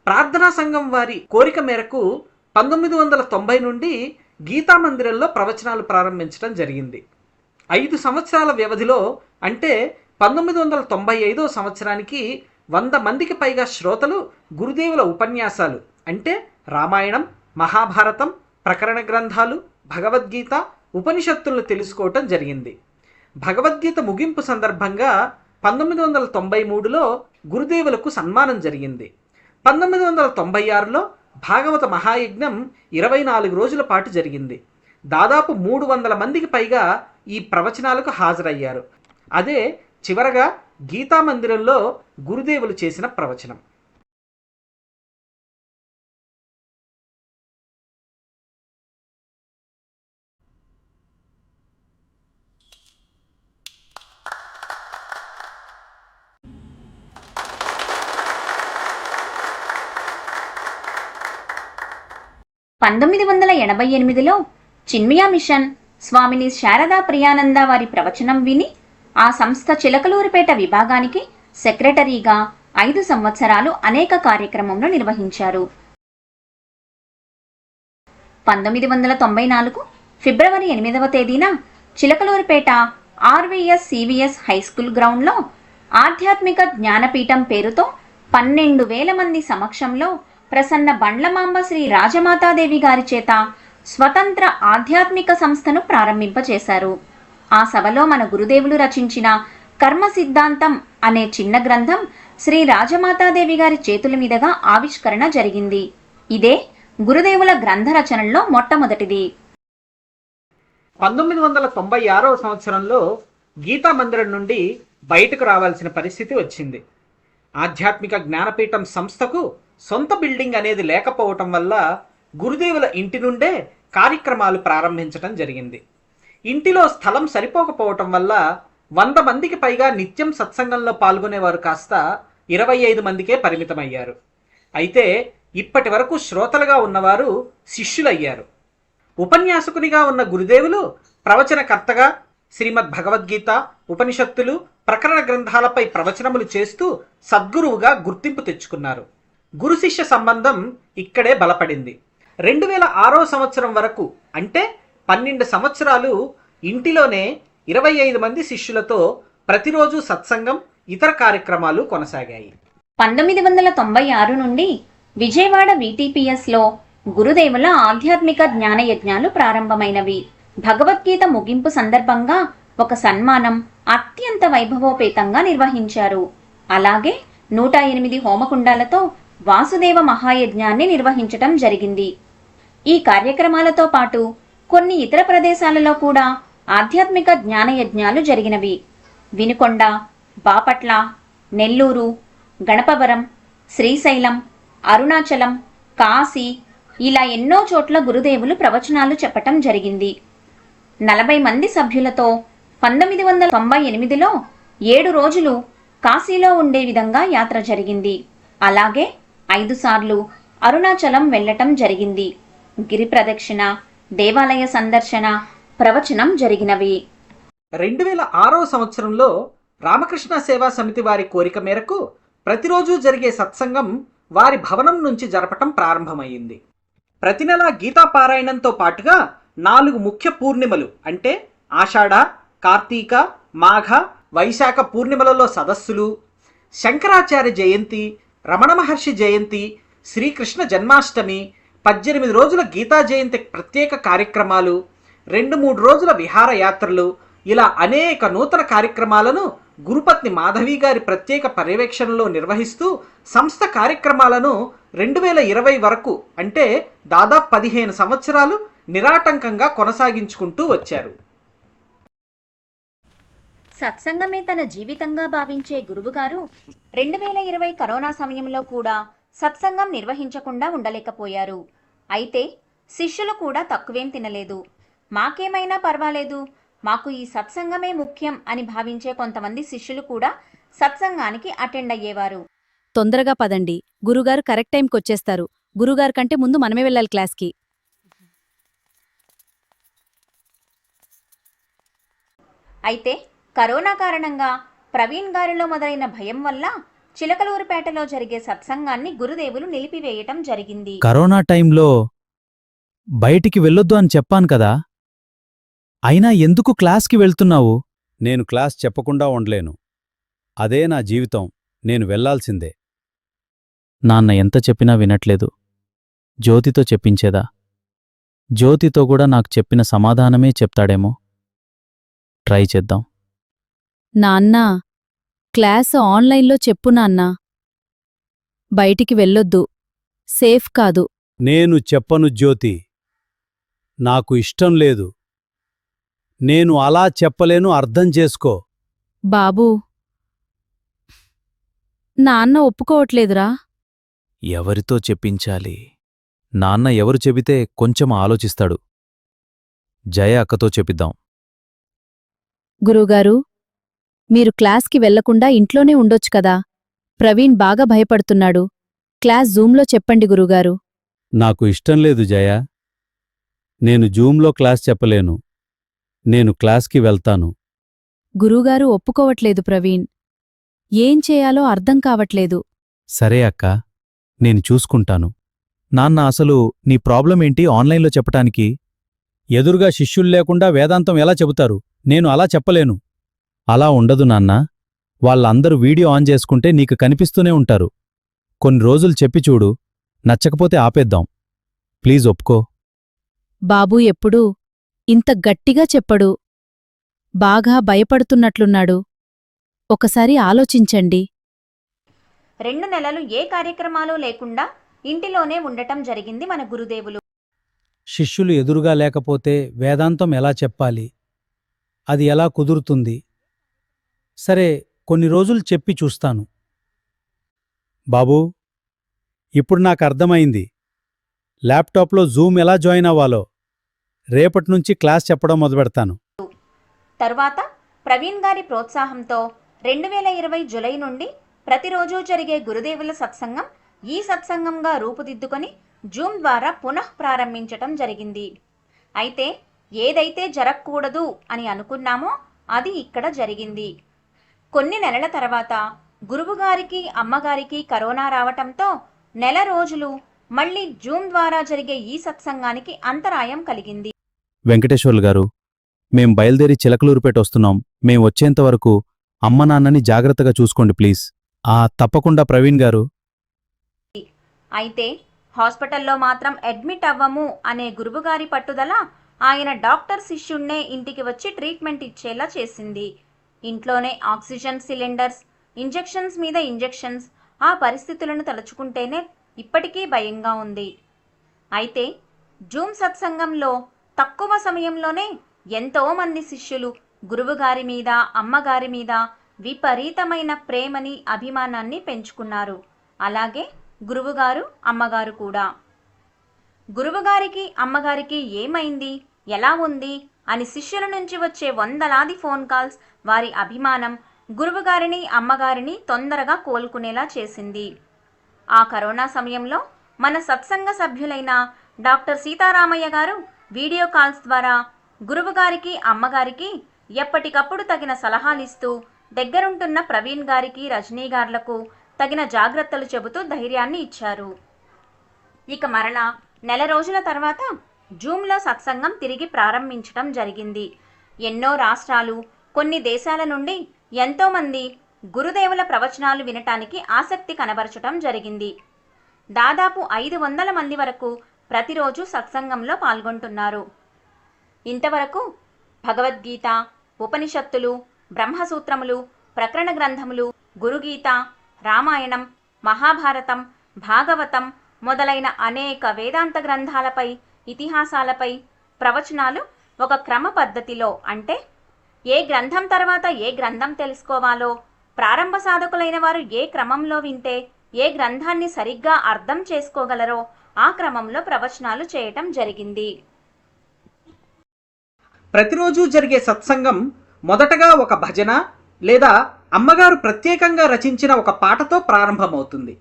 ప్రార్థనా సంఘం వారి కోరిక మేరకు 1990 నుండి గీతామందిరంలో ప్రవచనాలు ప్రారంభించడం జరిగింది. 5 సంవత్సరాల వ్యవధిలో అంటే 1995 సంవత్సరానికి 100 మందికి పైగా శ్రోతలు గురుదేవుల ఉపన్యాసాలు అంటే రామాయణం, మహాభారతం, ప్రకరణ గ్రంథాలు, భగవద్గీత, ఉపనిషత్తులను తెలుసుకోవటం జరిగింది. భగవద్గీత ముగింపు సందర్భంగా 1993లో గురుదేవులకు సన్మానం జరిగింది. 1996లో భాగవత మహాయజ్ఞం 24 రోజుల పాటు జరిగింది. దాదాపు 300 మందికి పైగా ఈ ప్రవచనాలకు హాజరయ్యారు. అదే చివరగా గీతా మందిరంలో గురుదేవులు చేసిన ప్రవచనం. పంతొమ్మిది 1988లో చిన్మయ మిషన్ స్వామిని శారదా ప్రియానంద వారి ప్రవచనం విని ఆ సంస్థ చిలకలూరిపేట విభాగానికి సెక్రటరీగా 5 సంవత్సరాలు అనేక కార్యక్రమంలో నిర్వహించారు. 1994 ఫిబ్రవరి 8వ తేదీన చిలకలూరిపేట ఆర్వీఎస్ సివిఎస్ హైస్కూల్ గ్రౌండ్లో ఆధ్యాత్మిక జ్ఞానపీఠం పేరుతో 12,000 మంది సమక్షంలో ప్రసన్న బండ్లమాంబ శ్రీ రాజమాతాదేవి గారి చేత స్వతంత్ర ఆధ్యాత్మిక సంస్థను ప్రారంభింపచేశారు. ఆ సభలో మన గురుదేవులు రచించిన కర్మ సిద్ధాంతం అనే చిన్న గ్రంథం శ్రీ రాజమాతాదేవి గారి చేతుల మీదుగా ఆవిష్కరణ జరిగింది. ఇదే గురుదేవుల గ్రంథ రచనల్లో మొట్టమొదటిది. 1996వ సంవత్సరంలో గీతా మందిరం నుండి బయటకు రావాల్సిన పరిస్థితి వచ్చింది. ఆధ్యాత్మిక జ్ఞానపీఠం సంస్థకు సొంత బిల్డింగ్ అనేది లేకపోవటం వల్ల గురుదేవుల ఇంటి నుండే కార్యక్రమాలు ప్రారంభించడం జరిగింది. ఇంటిలో స్థలం సరిపోకపోవటం వల్ల 100 మందికి పైగా నిత్యం సత్సంగంలో పాల్గొనేవారు కాస్త 25 మందికే పరిమితమయ్యారు. అయితే ఇప్పటి వరకు శ్రోతలుగా ఉన్నవారు శిష్యులయ్యారు. ఉపన్యాసకునిగా ఉన్న గురుదేవులు ప్రవచనకర్తగా శ్రీమద్ భగవద్గీత, ఉపనిషత్తులు, ప్రకరణ గ్రంథాలపై ప్రవచనములు చేస్తూ సద్గురువుగా గుర్తింపు తెచ్చుకున్నారు. గురు శిష్య సంబంధం ఇక్కడే బలపడింది. 2006వ సంవత్సరం వరకు అంటే 12 సంవత్సరాలు ఇంటిలోనే 25 మంది శిష్యులతో ప్రతిరోజు సత్సంగం, ఇతర కార్యక్రమాలు కొనసాగాయి. 1996 నుండి విజయవాడ VTPSలో గురుదేవుల ఆధ్యాత్మిక జ్ఞాన యజ్ఞాలు ప్రారంభమైనవి. భగవద్గీత ముగింపు సందర్భంగా ఒక సన్మానం అత్యంత వైభవోపేతంగా నిర్వహించారు. అలాగే 108 హోమకుండాలతో వాసుదేవ మహాయజ్ఞాన్ని నిర్వహించటం జరిగింది. ఈ కార్యక్రమాలతో పాటు కొన్ని ఇతర ప్రదేశాలలో కూడా ఆధ్యాత్మిక జ్ఞాన యజ్ఞాలు జరిగినవి. వినుకొండ, బాపట్ల, నెల్లూరు, గణపవరం, శ్రీశైలం, అరుణాచలం, కాశీ ఇలా ఎన్నో చోట్ల గురుదేవులు ప్రవచనాలు చెప్పటం జరిగింది. 40 మంది సభ్యులతో 1998లో 7 రోజులు కాశీలో ఉండే విధంగా యాత్ర జరిగింది. అలాగే 5 సార్లు అరుణాచలం వెళ్లటం జరిగింది. గిరి ప్రదక్షిణ, దేవాలయ సందర్శన, ప్రవచనం జరిగినవి. 2006వ సంవత్సరంలో రామకృష్ణ సేవా సమితి వారి కోరిక మేరకు ప్రతిరోజు జరిగే సత్సంగం వారి భవనం నుంచి జరపటం ప్రారంభమైంది. ప్రతి నెల గీతా పారాయణంతో పాటుగా 4 ముఖ్య పూర్ణిమలు అంటే ఆషాఢ, కార్తీక, మాఘ, వైశాఖ పూర్ణిమలలో సదస్సులు, శంకరాచార్య జయంతి, రమణ మహర్షి జయంతి, శ్రీకృష్ణ జన్మాష్టమి, 18 రోజుల గీతా జయంతి ప్రత్యేక కార్యక్రమాలు, 2-3 రోజుల విహారయాత్రలు ఇలా అనేక నూతన కార్యక్రమాలను గురుపత్ని మాధవి గారి ప్రత్యేక పర్యవేక్షణలో నిర్వహిస్తూ సంస్థ కార్యక్రమాలను 2020 వరకు అంటే దాదాపు 15 సంవత్సరాలు నిరాటంకంగా కొనసాగించుకుంటూ వచ్చారు. సత్సంగమే తన జీవితంగా భావించే గురువుగారు 2020 కరోనా సమయంలో కూడా సత్సంగం నిర్వహించకుండా ఉండలేకపోయారు. అయితే శిష్యులు కూడా తక్కువేం తినలేదు. మాకేమైనా పర్వాలేదు, మాకు ఈ సత్సంగమే ముఖ్యం అని భావించే కొంతమంది శిష్యులు కూడా సత్సంగానికి అటెండ్ అయ్యేవారు. తొందరగా పదండి, గురుగారు కరెక్ట్ టైంకి వచ్చేస్తారు. గురుగారు కంటే ముందు మనమే వెళ్ళాలి క్లాస్కి. అయితే కరోనా కారణంగా ప్రవీణ్ గారిలో మొదలైన భయం వల్ల చిలకలూరుపేటలో జరిగే సత్సంగాన్ని గురుదేవులు నిలిపివేయటం జరిగింది. కరోనా టైంలో బయటికి వెళ్ళొద్దు అని చెప్పాను కదా, అయినా ఎందుకు క్లాస్కి వెళ్తున్నావు? నేను క్లాస్ చెప్పకుండా ఉండలేను. అదే నా జీవితం, నేను వెళ్లాల్సిందే. నాన్న ఎంత చెప్పినా వినట్లేదు. జ్యోతితో చెప్పించేదా? జ్యోతితో కూడా నాకు చెప్పిన సమాధానమే చెప్తాడేమో. ట్రై చేద్దాం. నాన్నా, క్లాస్ ఆన్లైన్లో చెప్పు నాన్నా. బయటికి వెళ్ళొద్దు, సేఫ్ కాదు. నేను చెప్పను జ్యోతి, నాకు ఇష్టం లేదు. నేను అలా చెప్పలేను, అర్థం చేసుకో. బాబూ, నాన్న ఒప్పుకోవట్లేదురా. ఎవరితో చెప్పించాలి? నాన్న ఎవరు చెబితే కొంచెం ఆలోచిస్తాడు. జయ అక్కతో చెప్పిద్దాం. గురువుగారు, మీరు క్లాస్కి వెళ్లకుండా ఇంట్లోనే ఉండొచ్చు కదా. ప్రవీణ్ బాగా భయపడుతున్నాడు. క్లాస్ జూమ్లో చెప్పండి గురుగారు. నాకు ఇష్టం లేదు జయ. నేను జూమ్లో క్లాస్ చెప్పలేను. నేను క్లాస్కి వెళ్తాను. గురువుగారు ఒప్పుకోవట్లేదు ప్రవీణ్. ఏం చేయాలో అర్థం కావట్లేదు. సరే అక్క, నేను చూసుకుంటాను. నాన్న, అసలు నీ ప్రాబ్లం ఏంటి ఆన్లైన్లో చెప్పటానికి? ఎదురుగా శిష్యులు లేకుండా వేదాంతం ఎలా చెబుతారు? నేను అలా చెప్పలేను. అలా ఉండదు నాన్న. వాళ్ళందరూ వీడియో ఆన్ చేసుకుంటే నీకు కనిపిస్తూనే ఉంటారు. కొన్ని రోజులు చెప్పి చూడు, నచ్చకపోతే ఆపేద్దాం. ప్లీజ్ ఒప్పుకో. బాబూ ఎప్పుడూ ఇంత గట్టిగా చెప్పడు. బాగా భయపడుతున్నట్లున్నాడు. ఒకసారి ఆలోచించండి. 2 నెలలు ఏ కార్యక్రమాలు లేకుండా ఇంటిలోనే ఉండటం జరిగింది మన గురుదేవులు. శిష్యులు ఎదురుగా లేకపోతే వేదాంతం ఎలా చెప్పాలి? అది ఎలా కుదురుతుంది? సరే, కొన్ని రోజులు చెప్పి చూస్తాను. బాబూ, ఇప్పుడు నాకు అర్థమైంది ల్యాప్టాప్లో జూమ్ ఎలా జాయిన్ అవ్వాలో. రేపటినుంచి క్లాస్ చెప్పడం మొదలుపెడతాను. తరువాత ప్రవీణ్ గారి ప్రోత్సాహంతో 2020 జులై నుండి ప్రతిరోజూ జరిగే గురుదేవుల సత్సంగం ఈ సత్సంగంగా రూపుదిద్దుకొని జూమ్ ద్వారా పునః ప్రారంభించటం జరిగింది. అయితే ఏదైతే జరగకూడదు అని అనుకున్నామో అది ఇక్కడ జరిగింది. కొన్ని నెలల తర్వాత గురువుగారికి అమ్మగారికి కరోనా రావటంతో నెల రోజులు మళ్ళీ జూమ్ ద్వారా జరిగే ఈ సత్సంగానికి అంతరాయం కలిగింది. వెంకటేశ్వర్లు గారు, మేం బయలుదేరి చిలకలూరుపేట వస్తున్నాం. మేం వచ్చేంతవరకు అమ్మ నాన్నని జాగ్రత్తగా చూసుకోండి ప్లీజ్. తప్పకుండా ప్రవీణ్ గారు. అయితే హాస్పిటల్లో మాత్రం అడ్మిట్ అవ్వము అనే గురువుగారి పట్టుదల ఆయన డాక్టర్ శిష్యుణ్ణే ఇంటికి వచ్చి ట్రీట్మెంట్ ఇచ్చేలా చేసింది. ఇంట్లోనే ఆక్సిజన్ సిలిండర్స్, ఇంజెక్షన్స్ మీద ఇంజెక్షన్స్. ఆ పరిస్థితులను తలుచుకుంటేనే ఇప్పటికీ భయంగా ఉంది. అయితే జూమ్ సత్సంగంలో తక్కువ సమయంలోనే ఎంతోమంది శిష్యులు గురువుగారి మీద అమ్మగారి మీద విపరీతమైన ప్రేమని అభిమానాన్ని పెంచుకున్నారు. అలాగే గురువుగారు అమ్మగారు కూడా. గురువుగారికి అమ్మగారికి ఏమైంది, ఎలా ఉంది అని శిష్యుల నుంచి వచ్చే వందలాది ఫోన్ కాల్స్ వారి అభిమానం గురువుగారిని అమ్మగారిని తొందరగా కోలుకునేలా చేసింది. ఆ కరోనా సమయంలో మన సత్సంగ సభ్యులైన డాక్టర్ సీతారామయ్య గారు వీడియో కాల్స్ ద్వారా గురువుగారికి అమ్మగారికి ఎప్పటికప్పుడు తగిన సలహాలిస్తూ దగ్గరుంటున్న ప్రవీణ్ గారికి రజనీ గార్లకు తగిన జాగ్రత్తలు చెబుతూ ధైర్యాన్ని ఇచ్చారు. ఇక మరలా నెల రోజుల తర్వాత జూమ్లో సత్సంగం తిరిగి ప్రారంభించడం జరిగింది. ఎన్నో రాష్ట్రాలు, కొన్ని దేశాల నుండి ఎంతోమంది గురుదేవుల ప్రవచనాలు వినటానికి ఆసక్తి కనబరచటం జరిగింది. దాదాపు 500 మంది వరకు ప్రతిరోజు సత్సంగంలో పాల్గొంటున్నారు. ఇంతవరకు భగవద్గీత, ఉపనిషత్తులు, బ్రహ్మసూత్రములు, ప్రకరణ గ్రంథములు, గురుగీత, రామాయణం, మహాభారతం, భాగవతం మొదలైన అనేక వేదాంత గ్రంథాలపై, ఇతిహాసాలపై ప్రవచనాలు ఒక క్రమ పద్ధతిలో, అంటే ఏ గ్రంథం తర్వాత ఏ గ్రంథం తెలుసుకోవాలో, ప్రారంభ సాధకులైన వారు ఏ క్రమంలో వింటే ఏ గ్రంథాన్ని సరిగ్గా అర్థం చేసుకోగలరో ఆ క్రమంలో ప్రవచనాలు చేయటం జరిగింది. ప్రతిరోజు జరిగే సత్సంగం మొదటగా ఒక భజన లేదా అమ్మగారు ప్రత్యేకంగా రచించిన ఒక పాటతో ప్రారంభమవుతుంది.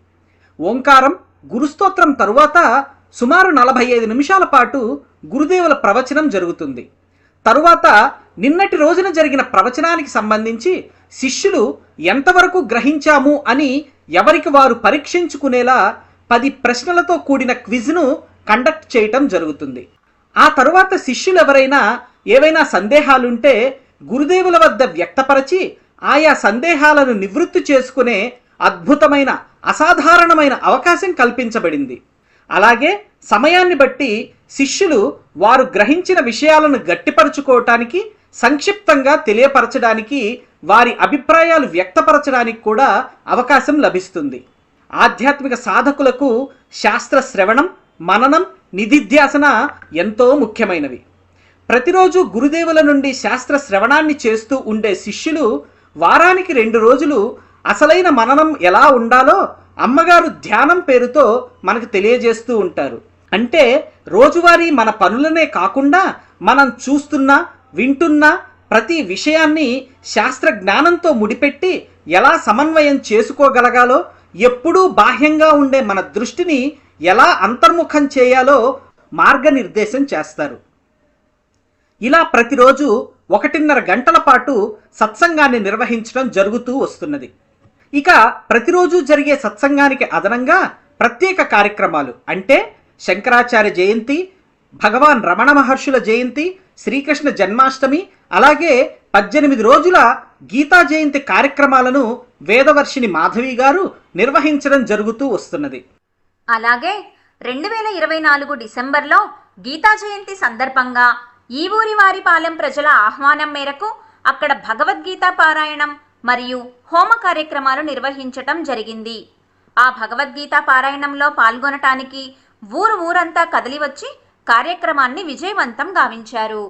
ఓంకారం, గురుస్తోత్రం తరువాత సుమారు 45 నిమిషాల పాటు గురుదేవుల ప్రవచనం జరుగుతుంది. తరువాత నిన్నటి రోజున జరిగిన ప్రవచనానికి సంబంధించి శిష్యులు ఎంతవరకు గ్రహించాము అని ఎవరికి వారు పరీక్షించుకునేలా 10 ప్రశ్నలతో కూడిన క్విజ్ను కండక్ట్ చేయటం జరుగుతుంది. ఆ తరువాత శిష్యులు ఎవరైనా ఏవైనా సందేహాలుంటే గురుదేవుల వద్ద వ్యక్తపరచి ఆయా సందేహాలను నివృత్తి చేసుకునే అద్భుతమైన అసాధారణమైన అవకాశం కల్పించబడింది. అలాగే సమయాన్ని బట్టి శిష్యులు వారు గ్రహించిన విషయాలను గట్టిపరుచుకోవటానికి, సంక్షిప్తంగా తెలియపరచడానికి, వారి అభిప్రాయాలు వ్యక్తపరచడానికి కూడా అవకాశం లభిస్తుంది. ఆధ్యాత్మిక సాధకులకు శాస్త్ర శ్రవణం, మననం, నిధిధ్యాసన ఎంతో ముఖ్యమైనవి. ప్రతిరోజు గురుదేవుల నుండి శాస్త్ర శ్రవణాన్ని చేస్తూ ఉండే శిష్యులు వారానికి 2 రోజులు అసలైన మననం ఎలా ఉండాలో అమ్మగారు ధ్యానం పేరుతో మనకు తెలియజేస్తూ ఉంటారు. అంటే రోజువారీ మన పనులనే కాకుండా మనం చూస్తున్నా, వింటున్నా ప్రతి విషయాన్ని శాస్త్ర జ్ఞానంతో ముడిపెట్టి ఎలా సమన్వయం చేసుకోగలగాలో, ఎప్పుడూ బాహ్యంగా ఉండే మన దృష్టిని ఎలా అంతర్ముఖం చేయాలో మార్గనిర్దేశం చేస్తారు. ఇలా ప్రతిరోజు 1.5 గంటల పాటు సత్సంగాన్ని నిర్వహించడం జరుగుతూ వస్తున్నది. ఇక ప్రతిరోజు జరిగే సత్సంగానికి అదనంగా ప్రత్యేక కార్యక్రమాలు అంటే శంకరాచార్య జయంతి, భగవాన్ రమణ మహర్షుల జయంతి, శ్రీకృష్ణ జన్మాష్టమి, అలాగే 18 రోజుల గీతా జయంతి కార్యక్రమాలను వేదవర్షిణి మాధవి గారు నిర్వహించడం జరుగుతూ వస్తున్నది. అలాగే 2024 డిసెంబర్లో గీతా జయంతి సందర్భంగా ఈ ఊరి వారి పాలెం ప్రజల ఆహ్వానం మేరకు అక్కడ భగవద్గీత పారాయణం మరియు హోమ కార్యక్రమాలు నిర్వహించటం జరిగింది. ఆ భగవద్గీత పారాయణంలో పాల్గొనటానికి ఊరంతా కదిలివచ్చి కార్యక్రమాన్ని విజయవంతం గావించారు.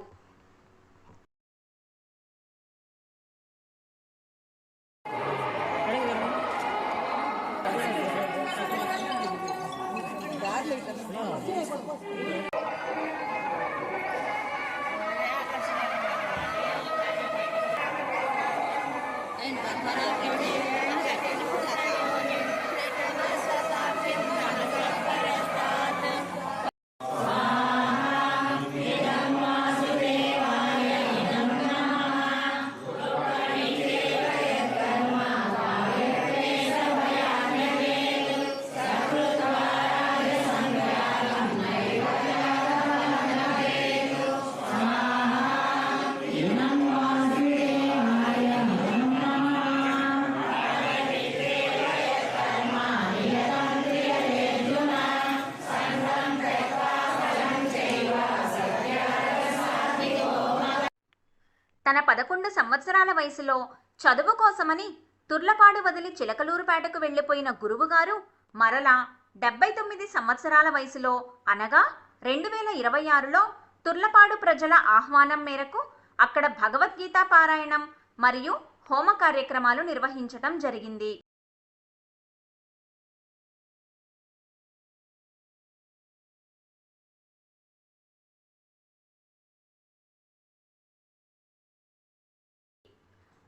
తన 11 సంవత్సరాల వయసులో చదువు కోసమని తుర్లపాడు వదిలి చిలకలూరుపేటకు వెళ్లిపోయిన గురువుగారు మరలా 79 సంవత్సరాల వయసులో అనగా 2026లో తుర్లపాడు ప్రజల ఆహ్వానం మేరకు అక్కడ భగవద్గీత పారాయణం మరియు హోమ కార్యక్రమాలు నిర్వహించటం జరిగింది.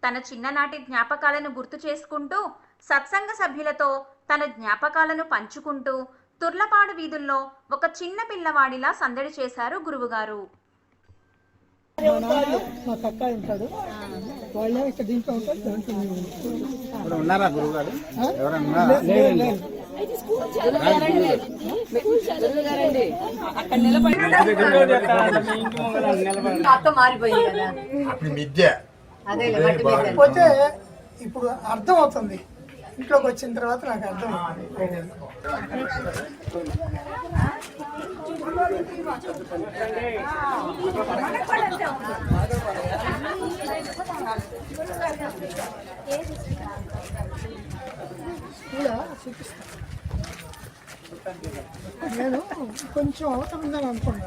తన చిన్ననాటి జ్ఞాపకాలను గుర్తు చేసుకుంటూ సత్సంగ సభ్యులతో తన జ్ఞాపకాలను పంచుకుంటూ తుర్లపాడు వీధుల్లో ఒక చిన్న పిల్లవాడిలా సందడి చేశారు గురువుగారు. పోతే ఇప్పుడు అర్థం అవుతుంది, ఇంట్లోకి వచ్చిన తర్వాత నాకు అర్థం అవుతుంది. నేను కొంచెం అవుతుందని అనుకున్నా.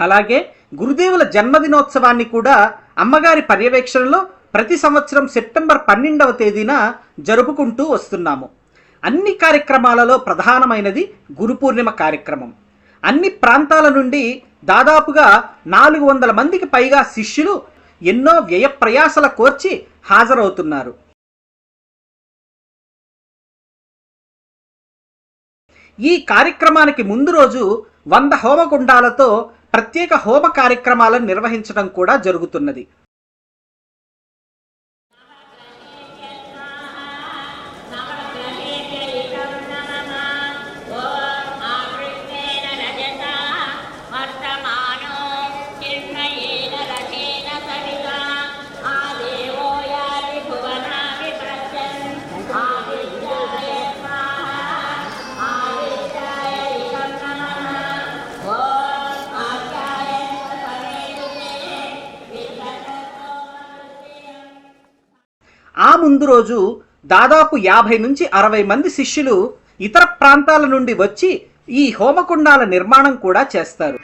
అలాగే గురుదేవుల జన్మదినోత్సవాన్ని కూడా అమ్మగారి పర్యవేక్షణలో ప్రతి సంవత్సరం సెప్టెంబర్ 12వ తేదీన జరుపుకుంటూ వస్తున్నాము. అన్ని కార్యక్రమాలలో ప్రధానమైనది గురు పూర్ణిమ కార్యక్రమం. అన్ని ప్రాంతాల నుండి దాదాపుగా 400 మందికి పైగా శిష్యులు ఎన్నో వ్యయ ప్రయాసల కోర్చి హాజరవుతున్నారు. ఈ కార్యక్రమానికి ముందు రోజు 100 హోమగుండాలతో ప్రత్యేక హోమ కార్యక్రమాలను నిర్వహించడం కూడా జరుగుతున్నది. ముందు రోజు దాదాపు 50 నుంచి 60 మంది శిష్యులు ఇతర ప్రాంతాల నుండి వచ్చి ఈ హోమకుండాల నిర్మాణం కూడా చేస్తారు.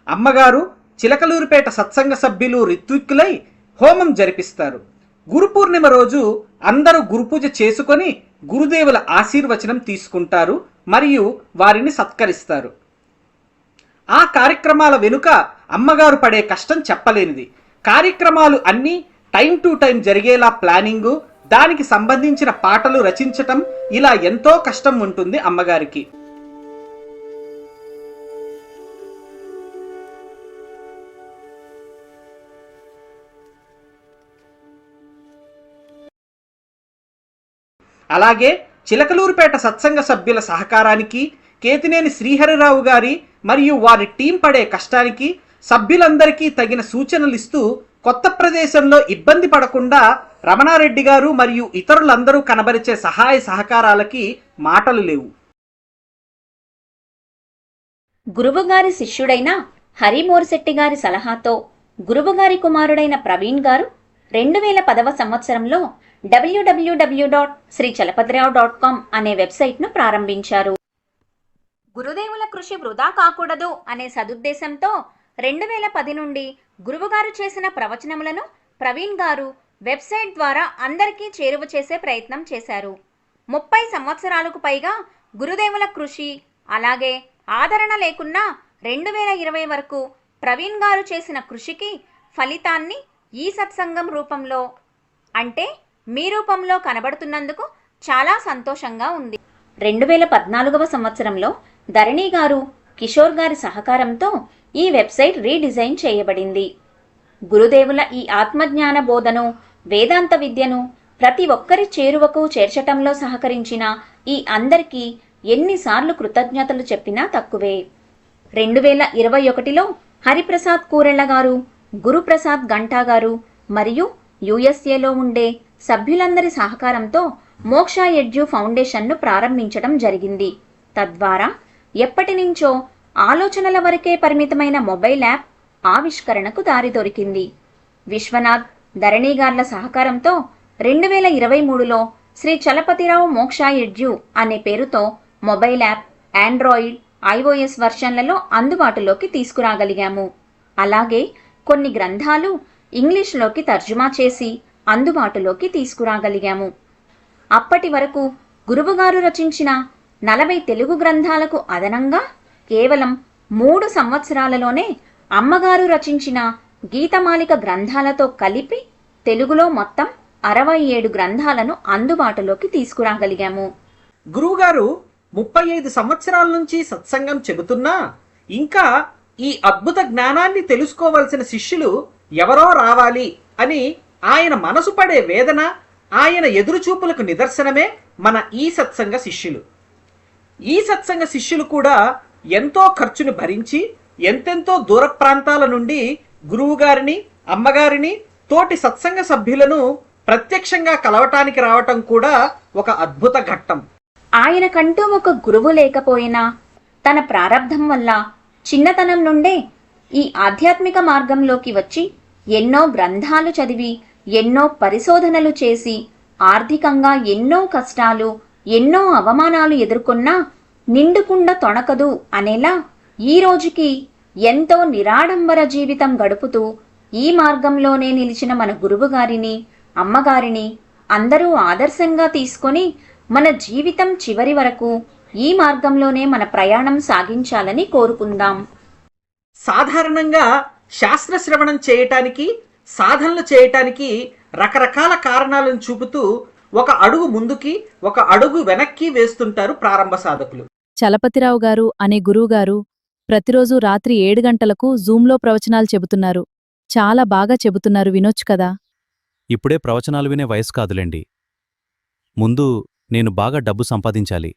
అమ్మగారు, చిలకలూరిపేట సత్సంగ సభ్యులు రిత్విక్కులై హోమం జరిపిస్తారు. గురు పూర్ణిమ రోజు అందరూ గురుపూజ చేసుకొని గురుదేవుల ఆశీర్వచనం తీసుకుంటారు మరియు వారిని సత్కరిస్తారు. ఆ కార్యక్రమాల వెనుక అమ్మగారు పడే కష్టం చెప్పలేనిది. కార్యక్రమాలు అన్నీ టైం టు టైం జరిగేలా ప్లానింగు, దానికి సంబంధించిన పాటలు రచించటం, ఇలా ఎంతో కష్టం ఉంటుంది అమ్మగారికి. అలాగే చిలకలూరుపేట సత్సంగ సభ్యుల సహకారానికి, కేతినేని శ్రీహరిరావు గారి మరియు వారి టీం పడే కష్టానికి సభ్యులందరికీ తగిన సూచనలిస్తూ కొత్త ప్రదేశంలో ఇబ్బంది పడకుండా రమణారెడ్డి గారు మరియు ఇతరులందరూ కనబరిచే సహాయ సహకారాలకి మాటలు లేవు. గురువుగారి శిష్యుడైన హరిమోర్శెట్టి గారి సలహాతో గురువుగారి కుమారుడైన ప్రవీణ్ గారు 2010వ సంవత్సరంలో www.sreechalapathirao.com అనే వెబ్సైట్ను ప్రారంభించారు. గురుదేవుల కృషి వృధా కాకూడదు అనే సదుద్దేశంతో 2010 నుండి గురువుగారు చేసిన ప్రవచనములను ప్రవీణ్ గారు వెబ్సైట్ ద్వారా అందరికీ చేరువ చేసే ప్రయత్నం చేశారు. 30 సంవత్సరాలకు పైగా గురుదేవుల కృషి అలాగే ఆదరణ లేకున్నా 2020 వరకు ప్రవీణ్ గారు చేసిన కృషికి ఫలితాన్ని ఈ సత్సంగం రూపంలో అంటే మీ రూపంలో కనబడుతున్నందుకు చాలా సంతోషంగా ఉంది. 2014వ సంవత్సరంలో ధరణి గారు, కిషోర్ గారి సహకారంతో ఈ వెబ్సైట్ రీడిజైన్ చేయబడింది. గురుదేవుల ఈ ఆత్మజ్ఞాన బోధను, వేదాంత విద్యను ప్రతి ఒక్కరి చేరువకు చేర్చటంలో సహకరించిన ఈ అందరికీ ఎన్నిసార్లు కృతజ్ఞతలు చెప్పినా తక్కువే. 2021లో హరిప్రసాద్ కూరెళ్ల గారు, గురుప్రసాద్ గంటా గారు మరియు యుఎస్ఏలో ఉండే సభ్యులందరి సహకారంతో మోక్ష ఎడ్యు ఫౌండేషన్ను ప్రారంభించడం జరిగింది. తద్వారా ఎప్పటి నుంచో ఆలోచనల వరకే పరిమితమైన మొబైల్ యాప్ ఆవిష్కరణకు దారి దొరికింది. విశ్వనాథ్, ధరణి గార్ల సహకారంతో 2023లో శ్రీ చలపతిరావు మోక్ష ఎడ్యు అనే పేరుతో మొబైల్ యాప్ ఆండ్రాయిడ్, iOS వర్షన్లలో అందుబాటులోకి తీసుకురాగలిగాము. అలాగే కొన్ని గ్రంథాలు ఇంగ్లీష్లోకి తర్జుమా చేసి అందుబాటులోకి తీసుకురాగలిగాము. అప్పటి వరకు గురువుగారు రచించిన 40 తెలుగు గ్రంథాలకు అదనంగా కేవలం 3 సంవత్సరాలలోనే అమ్మగారు రచించిన గీతమాలిక గ్రంథాలతో కలిపి తెలుగులో మొత్తం 67 గ్రంథాలను అందుబాటులోకి తీసుకురాగలిగాము. గురువుగారు 35 సంవత్సరాల నుంచి సత్సంగం చెబుతున్నా ఇంకా ఈ అద్భుత జ్ఞానాన్ని తెలుసుకోవలసిన శిష్యులు ఎవరో రావాలి అని ఆయన మనసు పడే వేదన, ఆయన ఎదురుచూపులకు నిదర్శనమే మన ఈ సత్సంగ శిష్యులు. ఈ సత్సంగ శిష్యులు కూడా ఎంతో ఖర్చును భరించి ఎంతెంతో దూర ప్రాంతాల నుండి గురువుగారిని, అమ్మగారిని, తోటి సత్సంగ సభ్యులను ప్రత్యక్షంగా కలవటానికి రావటం కూడా ఒక అద్భుత ఘట్టం. ఆయనకంటూ ఒక గురువు లేకపోయినా తన ప్రారబ్ధం వల్ల చిన్నతనం నుండే ఈ ఆధ్యాత్మిక మార్గంలోకి వచ్చి ఎన్నో గ్రంథాలు చదివి ఎన్నో పరిశోధనలు చేసి ఆర్థికంగా ఎన్నో కష్టాలు, ఎన్నో అవమానాలు ఎదుర్కొన్నా నిండుకుండ తొణకదు అనేలా ఈ రోజుకి ఎంతో నిరాడంబర జీవితం గడుపుతూ ఈ మార్గంలోనే నిలిచిన మన గురువుగారిని, అమ్మగారిని అందరూ ఆదర్శంగా తీసుకొని మన జీవితం చివరి వరకు ఈ మార్గంలోనే మన ప్రయాణం సాగించాలని కోరుకుందాం. సాధారణంగా శాస్త్ర శ్రవణం చేయటానికి, సాధనలు చేయటానికి రకరకాల కారణాలను చూపుతూ ఒక అడుగు ముందుకి, ఒక అడుగు వెనక్కి వేస్తుంటారు ప్రారంభ సాధకులు. చలపతిరావు గారు అనే గురువుగారు ప్రతిరోజు రాత్రి 7 గంటలకు జూమ్లో ప్రవచనాలు చెబుతున్నారు. చాలా బాగా చెబుతున్నారు, వినొచ్చు కదా. ఇప్పుడే ప్రవచనాలు వినే వయసు కాదులేండి. ముందు నేను బాగా డబ్బు సంపాదించాలి,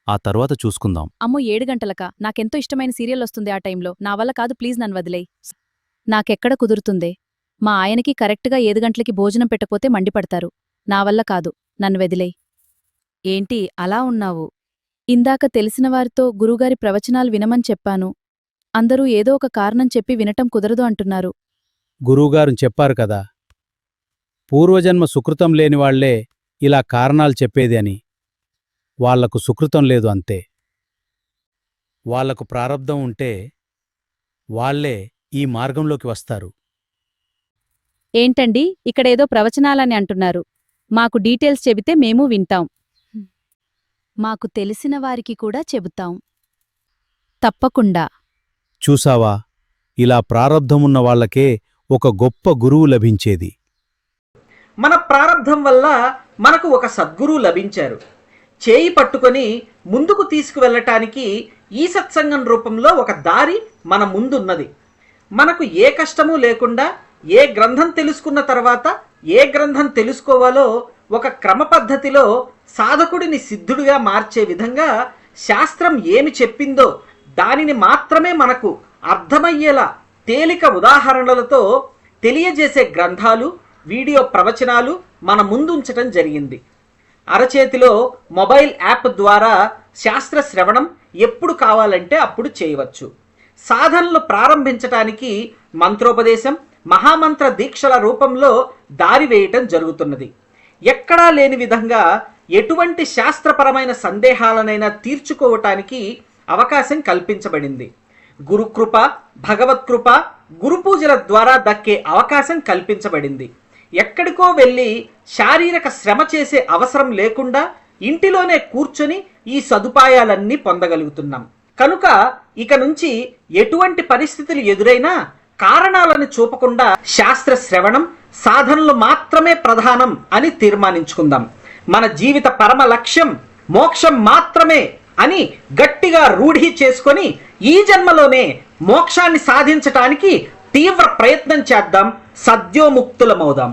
ఆ తర్వాత చూసుకుందాం. అమ్మో 7 గంటలకా? నాకెంతో ఇష్టమైన సీరియల్ వస్తుంది ఆ టైంలో. నా వల్ల కాదు, ప్లీజ్ నన్ను వదిలేయ్. నాకెక్కడ కుదురుతుందే. మా ఆయనకి కరెక్ట్గా 7 గంటలకి భోజనం పెట్టపోతే మండిపడతారు. నా వల్ల కాదు, నన్ను వదిలేయ్. ఏంటి అలా ఉన్నావు? ఇందాక తెలిసినవారితో గురుగారి ప్రవచనాలు వినమని చెప్పాను. అందరూ ఏదో ఒక కారణం చెప్పి వినటం కుదరదు అంటున్నారు. గురువుగారు చెప్పారు కదా, పూర్వజన్మ సుకృతం లేనివాళ్లే ఇలా కారణాలు చెప్పేది అని. వాళ్లకు సుకృతం లేదు అంతే. వాళ్లకు ప్రారబ్ధం ఉంటే వాళ్లే ఈ మార్గంలోకి వస్తారు. ఏంటండి ఇక్కడేదో ప్రవచనాలని అంటున్నారు? మాకు డీటెయిల్స్ చెబితే మేము వింటాం. మాకు తెలిసిన వారికి కూడా చెబుతాం. తప్పకుండా. చూసావా, ఇలా ప్రారబ్ధమున్న వాళ్లకే ఒక గొప్ప గురువు లభించేది. మన ప్రారబ్ధం వల్ల మనకు ఒక సద్గురువు లభించారు. చేయి పట్టుకొని ముందుకు తీసుకువెళ్ళటానికి ఈ సత్సంగం రూపంలో ఒక దారి మన ముందున్నది. మనకు ఏ కష్టమూ లేకుండా ఏ గ్రంథం తెలుసుకున్న తర్వాత ఏ గ్రంథం తెలుసుకోవాలో ఒక క్రమ పద్ధతిలో సాధకుడిని సిద్ధుడిగా మార్చే విధంగా శాస్త్రం ఏమి చెప్పిందో దానిని మాత్రమే మనకు అర్థమయ్యేలా తేలిక ఉదాహరణలతో తెలియజేసే గ్రంథాలు, వీడియో ప్రవచనాలు మన ముందుంచటం జరిగింది. అరచేతిలో మొబైల్ యాప్ ద్వారా శాస్త్ర శ్రవణం ఎప్పుడు కావాలంటే అప్పుడు చేయవచ్చు. సాధనలు ప్రారంభించటానికి మంత్రోపదేశం, మహామంత్ర దీక్షల రూపంలో దారి వేయటం జరుగుతున్నది. ఎక్కడా లేని విధంగా ఎటువంటి శాస్త్రపరమైన సందేహాలనైనా తీర్చుకోవటానికి అవకాశం కల్పించబడింది. గురుకృప, భగవత్కృప, గురుపూజల ద్వారా దక్కే అవకాశం కల్పించబడింది. ఎక్కడికో వెళ్ళి శారీరక శ్రమ చేసే అవసరం లేకుండా ఇంటిలోనే కూర్చొని ఈ సదుపాయాలన్నీ పొందగలుగుతున్నాం. కనుక ఇక నుంచి ఎటువంటి పరిస్థితులు ఎదురైనా కారణాలను చూపకుండా శాస్త్ర శ్రవణం, సాధనలు మాత్రమే ప్రధానం అని తీర్మానించుకుందాం. మన జీవిత పరమ లక్ష్యం మోక్షం మాత్రమే అని గట్టిగా రూఢి చేసుకొని ఈ జన్మలోనే మోక్షాన్ని సాధించటానికి తీవ్ర ప్రయత్నం చేద్దాం. సద్యోముక్తులమవుదాం.